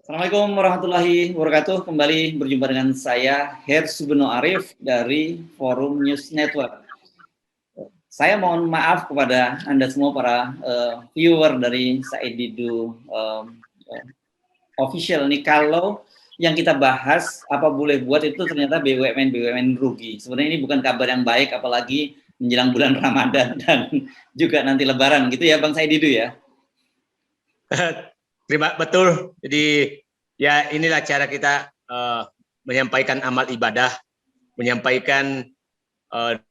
Assalamualaikum warahmatullahi wabarakatuh. Kembali berjumpa dengan saya Hersubeno Arif dari Forum News Network. Saya mohon maaf kepada Anda semua para viewer dari Said Didu official nih kalau yang kita bahas apa boleh buat itu ternyata BUMN rugi. Sebenarnya ini bukan kabar yang baik apalagi menjelang bulan Ramadan dan juga nanti Lebaran gitu ya Bang Said Didu ya. Terima betul. Jadi ya inilah cara kita menyampaikan amal ibadah, menyampaikan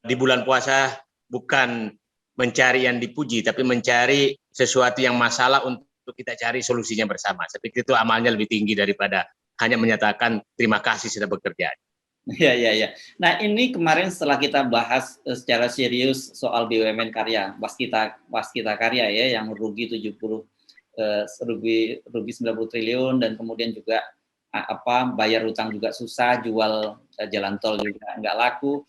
di bulan puasa bukan mencari yang dipuji, tapi mencari sesuatu yang masalah untuk kita cari solusinya bersama. Saya pikir itu amalnya lebih tinggi daripada hanya menyatakan terima kasih sudah bekerja. Ya. Nah ini kemarin setelah kita bahas secara serius soal BUMN karya, waskita karya ya yang rugi 90 rugi 90 triliun dan kemudian juga bayar utang juga susah, jual jalan tol juga nggak laku.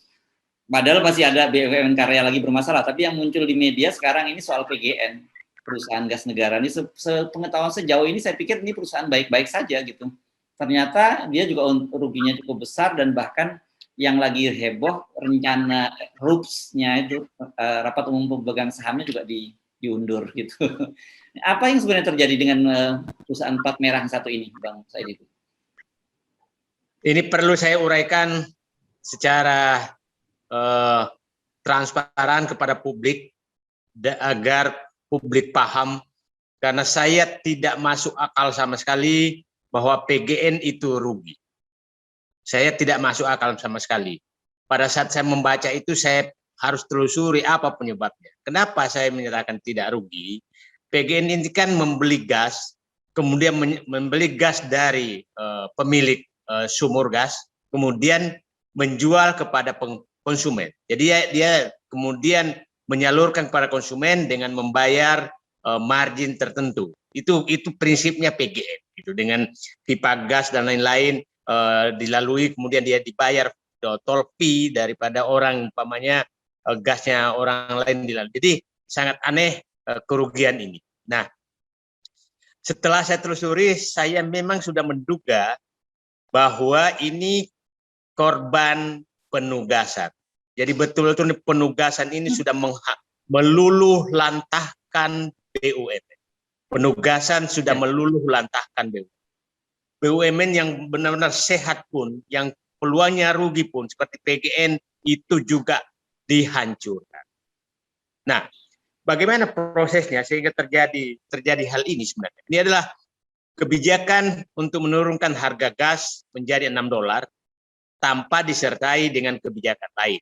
Padahal masih ada BUMN karya lagi bermasalah, tapi yang muncul di media sekarang ini soal PGN, perusahaan gas negara ini sepengetahuan sejauh ini saya pikir ini perusahaan baik-baik saja gitu. Ternyata dia juga ruginya cukup besar dan bahkan yang lagi heboh rencana RUPS-nya itu rapat umum pemegang sahamnya juga diundur gitu. Apa yang sebenarnya terjadi dengan perusahaan plat merah yang satu ini, Bang Said itu? Ini perlu saya uraikan secara transparan kepada publik agar publik paham, karena saya tidak masuk akal sama sekali bahwa PGN itu rugi. Saya tidak masuk akal sama sekali. Pada saat saya membaca itu saya harus telusuri apa penyebabnya. Kenapa saya menyatakan tidak rugi? PGN ini kan membeli gas, kemudian membeli gas dari pemilik sumur gas, kemudian menjual kepada konsumen. Jadi dia kemudian menyalurkan kepada konsumen dengan membayar margin tertentu. Itu prinsipnya PGN gitu, dengan pipa gas dan lain-lain dilalui, kemudian dia dibayar tol fee daripada orang, umpamanya gasnya orang lain dilalui. Jadi sangat aneh kerugian ini. Nah, setelah saya telusuri, saya memang sudah menduga bahwa ini korban penugasan. Jadi betul-betul penugasan ini sudah meluluh lantahkan BUMN. Penugasan sudah meluluh lantahkan BUMN. BUMN yang benar-benar sehat pun, yang peluangnya rugi pun, seperti PGN, itu juga dihancurkan. Nah, bagaimana prosesnya sehingga terjadi hal ini sebenarnya? Ini adalah kebijakan untuk menurunkan harga gas menjadi $6 tanpa disertai dengan kebijakan lain.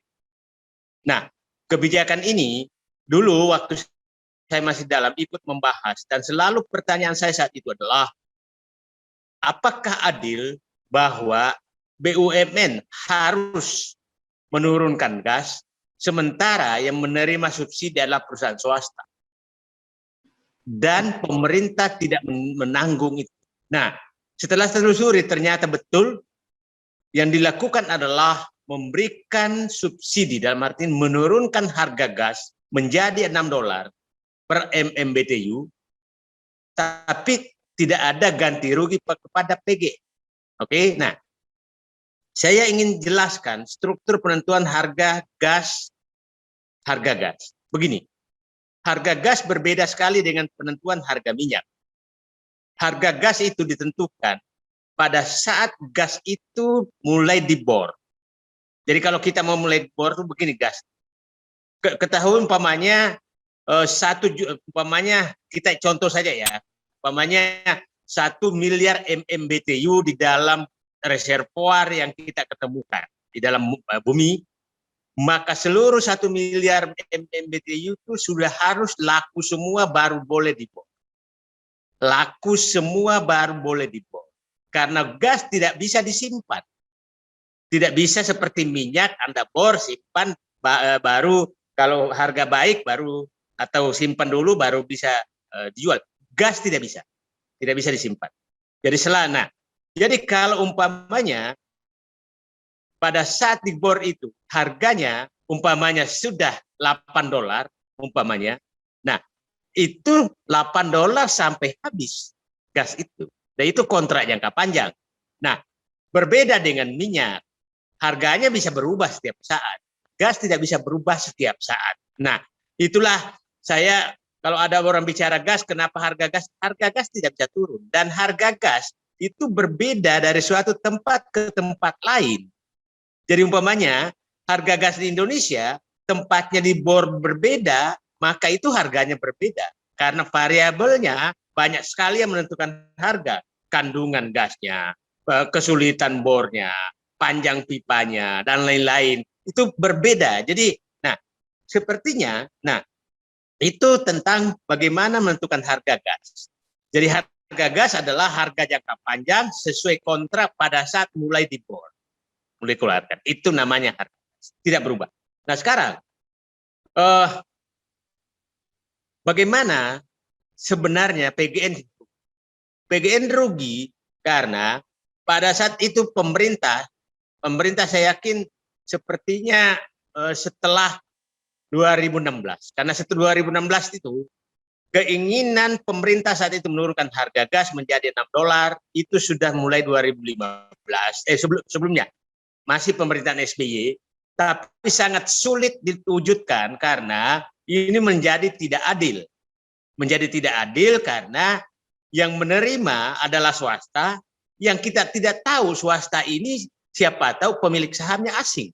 Nah, kebijakan ini dulu waktu saya masih dalam ikut membahas, dan selalu pertanyaan saya saat itu adalah, apakah adil bahwa BUMN harus menurunkan gas sementara yang menerima subsidi adalah perusahaan swasta dan pemerintah tidak menanggung itu. Nah, setelah telusuri ternyata betul yang dilakukan adalah memberikan subsidi, dalam arti menurunkan harga gas menjadi $6 per MMBTU, tapi tidak ada ganti rugi kepada PG. Oke, nah saya ingin jelaskan struktur penentuan harga gas. Begini, harga gas berbeda sekali dengan penentuan harga minyak. Harga gas itu ditentukan pada saat gas itu mulai dibor. Jadi kalau kita mau mulai bor itu begini gas. Ketahui umpamanya umpamanya kita contoh saja ya. Umpamanya 1 miliar MMBTU di dalam reservoir yang kita ketemukan di dalam bumi, maka seluruh 1 miliar MMBTU itu sudah harus laku semua baru boleh dibor. Laku semua baru boleh dibor. Karena gas tidak bisa disimpan. Tidak bisa seperti minyak, Anda bor, simpan, baru kalau harga baik baru, atau simpan dulu baru bisa dijual. Gas tidak bisa disimpan. Jadi selana. Jadi kalau umpamanya pada saat dibor itu harganya umpamanya sudah $8 umpamanya. Nah, itu $8 sampai habis gas itu. Dan itu kontrak jangka panjang. Nah, berbeda dengan minyak, harganya bisa berubah setiap saat. Gas tidak bisa berubah setiap saat. Nah, itulah saya, kalau ada orang bicara gas, kenapa harga gas tidak bisa turun. Dan harga gas itu berbeda dari suatu tempat ke tempat lain. Jadi umpamanya harga gas di Indonesia, tempatnya di bor berbeda, maka itu harganya berbeda. Karena variabelnya banyak sekali yang menentukan harga. Kandungan gasnya, kesulitan bornya, panjang pipanya, dan lain-lain. Itu berbeda. Jadi, nah, sepertinya, nah, itu tentang bagaimana menentukan harga gas. Jadi harga gas adalah harga jangka panjang sesuai kontrak pada saat mulai dibor, mulai keluarkan. Itu namanya harga gas, tidak berubah. Nah sekarang, bagaimana sebenarnya PGN rugi karena pada saat itu pemerintah saya yakin sepertinya setelah 2016. Karena setelah 2016 itu keinginan pemerintah saat itu menurunkan harga gas menjadi $6 itu sudah mulai 2015. Sebelumnya masih pemerintahan SBY, tapi sangat sulit diwujudkan karena ini menjadi tidak adil. Menjadi tidak adil karena yang menerima adalah swasta, yang kita tidak tahu swasta ini siapa tahu pemilik sahamnya asing.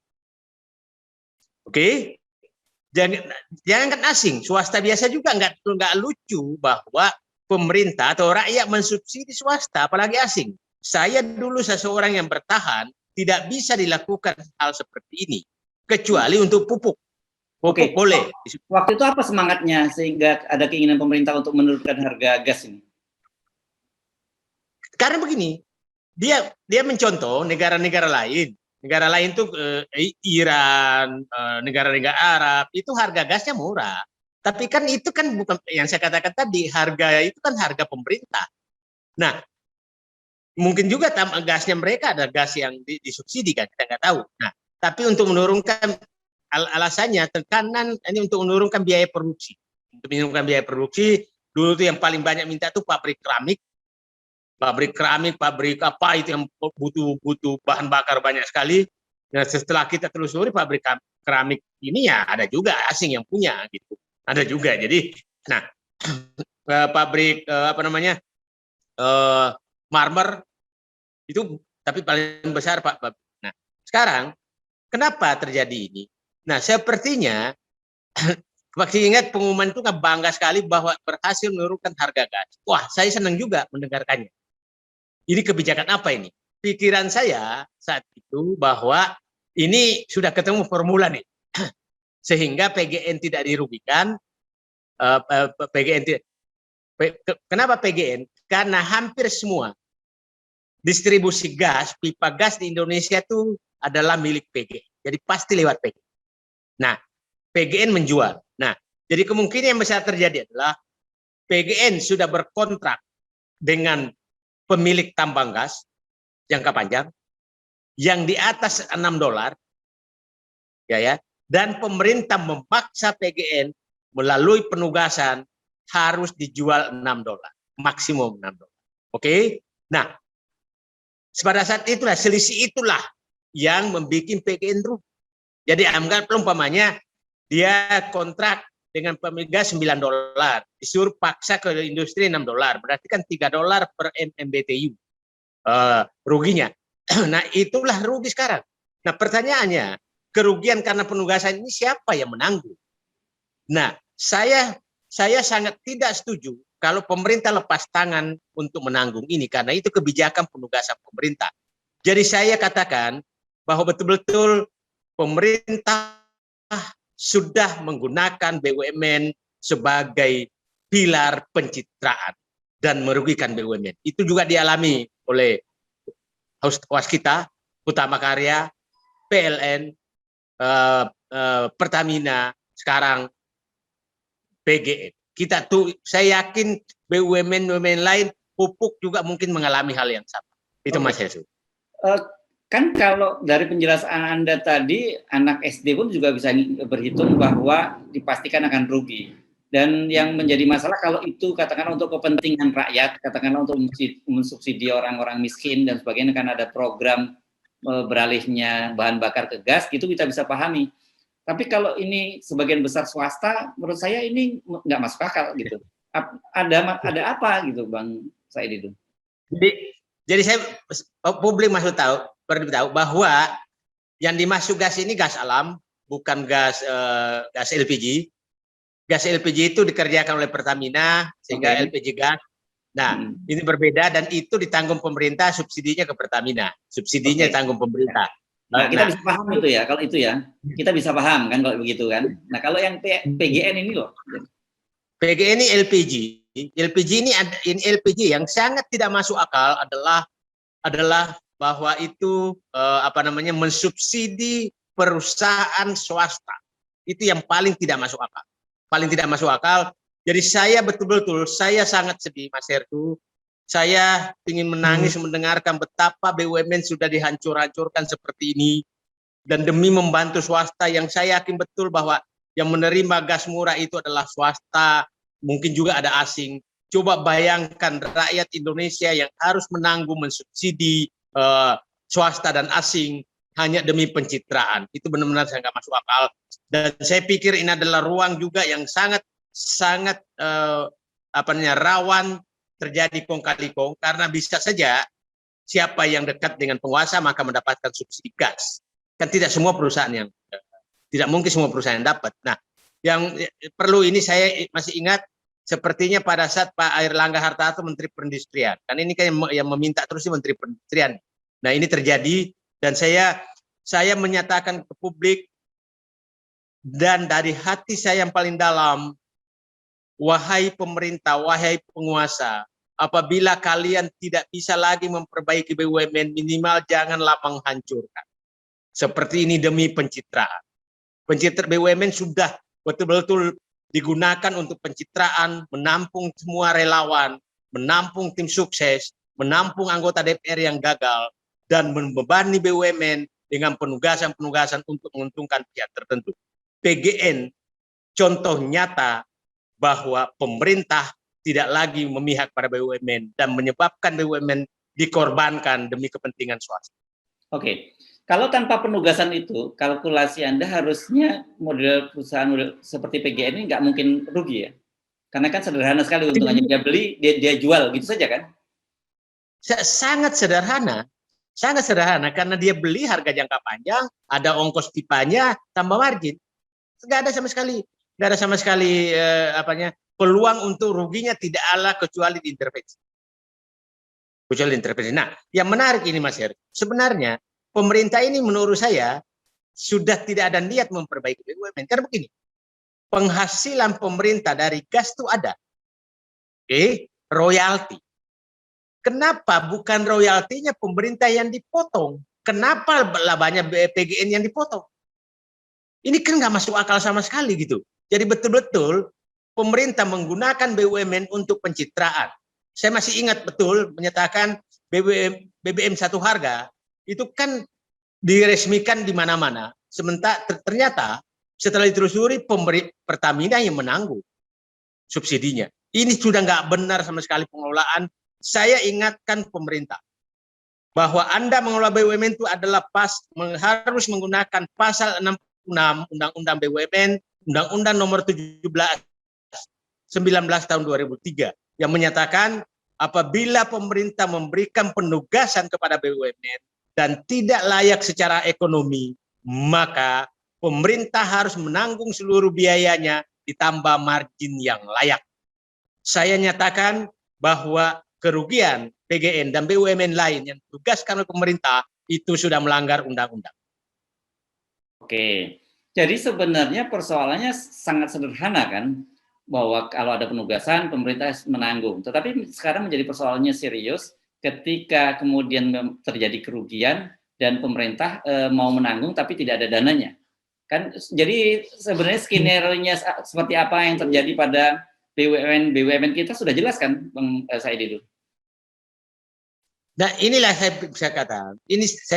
Oke? Jangan asing, swasta biasa juga nggak lucu bahwa pemerintah atau rakyat mensubsidi swasta, apalagi asing. Saya dulu seseorang yang bertahan, tidak bisa dilakukan hal seperti ini, kecuali untuk pupuk. Pupuk boleh. Waktu itu apa semangatnya sehingga ada keinginan pemerintah untuk menurunkan harga gas ini? Karena begini, dia mencontoh negara-negara lain. Negara lain tuh Iran, negara-negara Arab, itu harga gasnya murah. Tapi kan itu kan bukan yang saya katakan tadi, harga itu kan harga pemerintah. Nah, mungkin juga gasnya mereka ada gas yang disubsidi kan, kita nggak tahu. Nah, tapi untuk menurunkan alasannya tekanan ini untuk menurunkan biaya produksi. Untuk menurunkan biaya produksi, dulu tuh yang paling banyak minta tuh pabrik keramik, pabrik apa itu yang butuh bahan bakar banyak sekali. Nah, setelah kita telusuri pabrik keramik ini ya ada juga asing yang punya gitu. Ada juga. Jadi, nah pabrik marmer itu tapi paling besar Pak. Nah, sekarang kenapa terjadi ini? Nah, sepertinya masih ingat pengumuman itu kan bangga sekali bahwa berhasil menurunkan harga gas. Wah, saya senang juga mendengarkannya. Ini kebijakan apa ini? Pikiran saya saat itu bahwa ini sudah ketemu formula nih, sehingga PGN tidak dirugikan. Kenapa PGN? Karena hampir semua distribusi gas, pipa gas di Indonesia itu adalah milik PGN. Jadi pasti lewat PGN. Nah, PGN menjual. Nah, jadi kemungkinan yang besar terjadi adalah PGN sudah berkontrak dengan pemilik tambang gas jangka panjang yang di atas $6 ya, dan pemerintah memaksa PGN melalui penugasan harus dijual $6, maksimum $6. Oke? Nah, pada saat itulah selisih itulah yang membuat PGN rugi. Jadi anggap umpamanya dia kontrak dengan pemilik gas $9, disuruh paksa ke industri $6, berarti kan $3 per MMBTU ruginya. Nah, itulah rugi sekarang. Nah, pertanyaannya, kerugian karena penugasan ini siapa yang menanggung? Nah, saya sangat tidak setuju kalau pemerintah lepas tangan untuk menanggung ini, karena itu kebijakan penugasan pemerintah. Jadi saya katakan bahwa betul-betul pemerintah sudah menggunakan BUMN sebagai pilar pencitraan dan merugikan BUMN. Itu juga dialami oleh Waskita, Utama Karya, PLN, Pertamina, sekarang PGN. Saya yakin BUMN lain, pupuk juga mungkin mengalami hal yang sama. Itu Mas Yesus. Kan kalau dari penjelasan Anda tadi, anak SD pun juga bisa berhitung bahwa dipastikan akan rugi. Dan yang menjadi masalah kalau itu katakanlah untuk kepentingan rakyat, katakanlah untuk mensubsidi orang-orang miskin dan sebagainya, karena ada program beralihnya bahan bakar ke gas, itu kita bisa pahami. Tapi kalau ini sebagian besar swasta, menurut saya ini nggak masuk akal gitu. Ada apa gitu, Bang Said itu? Jadi saya publik perlu tahu bahwa yang dimasuk gas ini gas alam, bukan gas LPG. Gas LPG itu dikerjakan oleh Pertamina sehingga LPG gas. Nah, ini berbeda dan itu ditanggung pemerintah, subsidinya ke Pertamina, subsidinya ditanggung pemerintah. Nah, kita bisa paham itu ya, kalau itu ya, kita bisa paham kan kalau begitu kan. Nah, kalau yang PGN ini loh. PGN ini LPG. LPG ini LPG yang sangat tidak masuk akal adalah bahwa itu mensubsidi perusahaan swasta. Itu yang paling tidak masuk akal. Paling tidak masuk akal. Jadi saya betul-betul, saya sangat sedih, Mas Hertu. Saya ingin menangis mendengarkan betapa BUMN sudah dihancur-hancurkan seperti ini. Dan demi membantu swasta yang saya yakin betul bahwa yang menerima gas murah itu adalah swasta, mungkin juga ada asing. Coba bayangkan rakyat Indonesia yang harus menanggung mensubsidi swasta dan asing hanya demi pencitraan. Itu benar-benar saya nggak masuk akal. Dan saya pikir ini adalah ruang juga yang sangat rawan terjadi kong kali kong, karena bisa saja siapa yang dekat dengan penguasa maka mendapatkan subsidi gas. Kan tidak semua perusahaan yang tidak mungkin semua perusahaan yang dapat. Nah, yang perlu ini saya masih ingat sepertinya pada saat Pak Airlangga Hartarto Menteri Perindustrian. Kan ini kan yang meminta terus Menteri Perindustrian. Nah, ini terjadi dan saya menyatakan ke publik dan dari hati saya yang paling dalam, wahai pemerintah, wahai penguasa, apabila kalian tidak bisa lagi memperbaiki BUMN, minimal janganlah menghancurkan. Seperti ini demi pencitraan. Pencitraan BUMN sudah betul-betul digunakan untuk pencitraan, menampung semua relawan, menampung tim sukses, menampung anggota DPR yang gagal, dan membebani BUMN dengan penugasan-penugasan untuk menguntungkan pihak tertentu. PGN contoh nyata bahwa pemerintah tidak lagi memihak pada BUMN dan menyebabkan BUMN dikorbankan demi kepentingan swasta. Oke, kalau tanpa penugasan itu, kalkulasi Anda harusnya model perusahaan seperti PGN ini nggak mungkin rugi ya? Karena kan sederhana sekali untungannya, dia beli, dia jual, gitu saja kan? Sangat sederhana karena dia beli harga jangka panjang, ada ongkos pipanya, tambah margin. Nggak ada sama sekali peluang untuk ruginya tidak ada kecuali diintervensi. Nah, yang menarik ini Mas Her, sebenarnya pemerintah ini menurut saya sudah tidak ada niat memperbaiki BUMN. Karena begini, penghasilan pemerintah dari gas itu ada, royalti. Kenapa bukan royaltinya pemerintah yang dipotong? Kenapa banyak PGN yang dipotong? Ini kan nggak masuk akal sama sekali gitu. Jadi betul-betul pemerintah menggunakan BUMN untuk pencitraan. Saya masih ingat betul menyatakan BBM satu harga itu kan diresmikan di mana-mana. Sementara ternyata setelah ditelusuri Pertamina yang menanggung subsidinya. Ini sudah nggak benar sama sekali pengelolaan. Saya ingatkan pemerintah bahwa Anda mengelola BUMN itu adalah harus menggunakan pasal 66 Undang-Undang BUMN, Undang-Undang Nomor 19 tahun 2003 yang menyatakan apabila pemerintah memberikan penugasan kepada BUMN dan tidak layak secara ekonomi, maka pemerintah harus menanggung seluruh biayanya ditambah margin yang layak. Saya nyatakan bahwa kerugian PGN dan BUMN lain yang ditugaskan oleh pemerintah itu sudah melanggar undang-undang. Oke, jadi sebenarnya persoalannya sangat sederhana kan, bahwa kalau ada penugasan pemerintah menanggung. Tetapi sekarang menjadi persoalannya serius ketika kemudian terjadi kerugian dan pemerintah mau menanggung tapi tidak ada dananya. Kan jadi sebenarnya skenario-nya seperti apa yang terjadi pada BUMN kita sudah jelas kan, Bang Said itu. Nah, inilah saya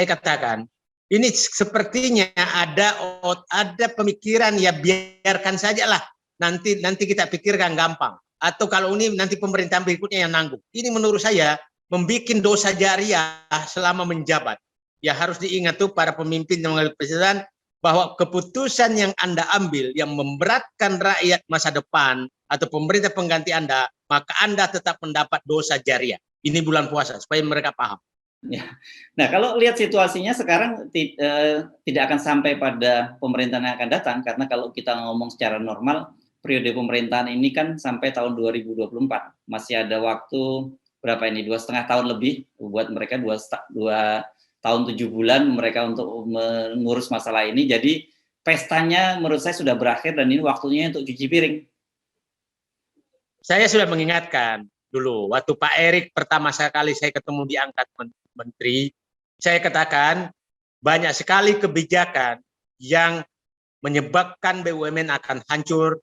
katakan, ini sepertinya ada pemikiran ya biarkan saja lah nanti kita pikirkan gampang. Atau kalau ini nanti pemerintahan berikutnya yang nanggung. Ini menurut saya membuat dosa jariah selama menjabat. Ya harus diingat tuh para pemimpin yang mengambil presiden bahwa keputusan yang Anda ambil yang memberatkan rakyat masa depan atau pemerintah pengganti Anda, maka Anda tetap mendapat dosa jariah. Ini bulan puasa supaya mereka paham. Ya. Nah, kalau lihat situasinya sekarang tidak akan sampai pada pemerintahan yang akan datang, karena kalau kita ngomong secara normal, periode pemerintahan ini kan sampai tahun 2024. Masih ada waktu berapa ini? 2,5 tahun lebih buat mereka, 2 tahun 7 bulan mereka untuk mengurus masalah ini. Jadi pestanya menurut saya sudah berakhir dan ini waktunya untuk cuci piring. Saya sudah mengingatkan dulu, waktu Pak Erik pertama sekali saya ketemu di angkat menteri, saya katakan banyak sekali kebijakan yang menyebabkan BUMN akan hancur,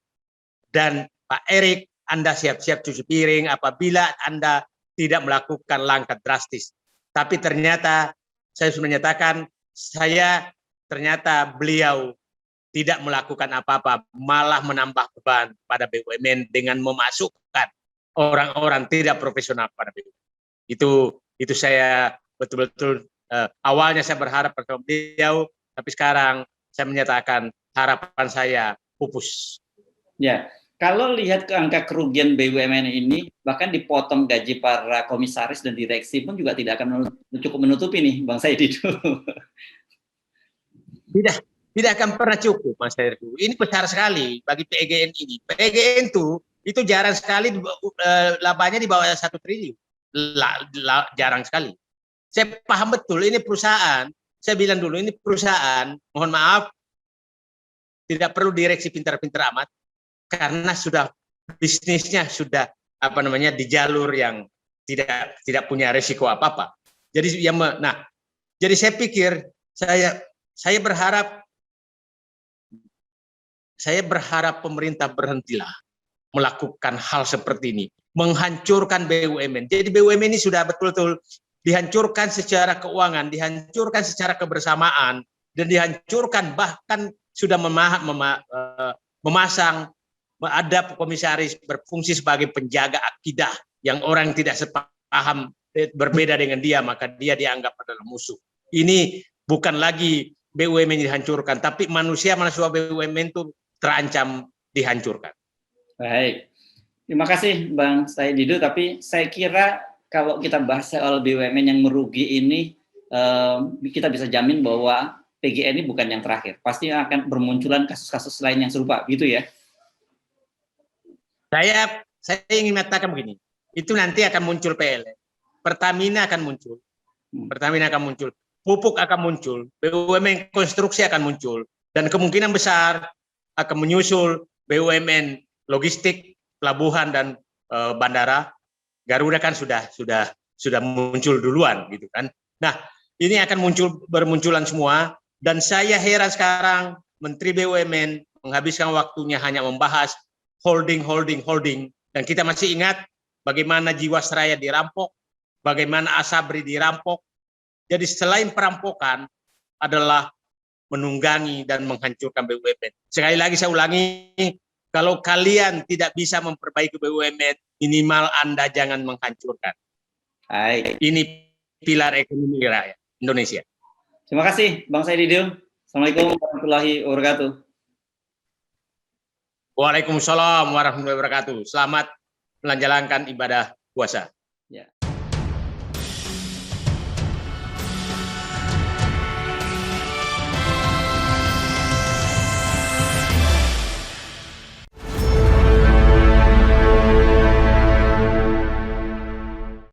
dan Pak Erik, Anda siap-siap cuci piring apabila Anda tidak melakukan langkah drastis. Tapi ternyata saya sudah menyatakan, ternyata beliau tidak melakukan apa-apa, malah menambah beban pada BUMN dengan memasukkan orang-orang tidak profesional pada BUMN. Itu saya betul-betul awalnya saya berharap pada beliau, tapi sekarang saya menyatakan harapan saya pupus. Ya, kalau lihat ke angka kerugian BUMN ini, bahkan dipotong gaji para komisaris dan direksi pun juga tidak akan cukup menutupi nih, Bang Said itu. Tidak akan pernah cukup, Mas Heru. Ini besar sekali bagi PGN ini. PGN itu jarang sekali labanya di bawah 1 triliun. Jarang sekali. Saya paham betul ini perusahaan. Saya bilang dulu ini perusahaan, mohon maaf, tidak perlu direksi pintar-pintar amat, karena sudah bisnisnya sudah di jalur yang tidak punya risiko apa-apa. Jadi jadi saya pikir saya berharap pemerintah berhentilah melakukan hal seperti ini, menghancurkan BUMN. Jadi BUMN ini sudah betul-betul dihancurkan secara keuangan, dihancurkan secara kebersamaan, dan dihancurkan bahkan sudah memasang ada komisaris berfungsi sebagai penjaga akidah yang orang tidak sepaham berbeda dengan dia, maka dia dianggap adalah musuh. Ini bukan lagi BUMN dihancurkan, tapi manusia BUMN itu terancam dihancurkan. Baik, terima kasih Bang Said Didu. Tapi saya kira kalau kita bahas soal BUMN yang merugi ini, kita bisa jamin bahwa PGN ini bukan yang terakhir. Pasti akan bermunculan kasus-kasus lain yang serupa, gitu ya? Saya ingin mengatakan begini, itu nanti akan muncul PLN, Pertamina akan muncul, pupuk akan muncul, BUMN konstruksi akan muncul, dan kemungkinan besar akan menyusul BUMN logistik, pelabuhan dan bandara. Garuda kan sudah muncul duluan gitu kan. Nah, ini akan bermunculan semua, dan saya heran sekarang Menteri BUMN menghabiskan waktunya hanya membahas holding, dan kita masih ingat bagaimana Jiwasraya dirampok, bagaimana Asabri dirampok. Jadi selain perampokan adalah menunggangi dan menghancurkan BUMN. Sekali lagi saya ulangi, kalau kalian tidak bisa memperbaiki BUMN, minimal Anda jangan menghancurkan. Baik. Ini pilar ekonomi rakyat Indonesia. Terima kasih Bang Said Didu. Assalamualaikum warahmatullahi wabarakatuh. Waalaikumsalam warahmatullahi wabarakatuh. Selamat menjalankan ibadah puasa.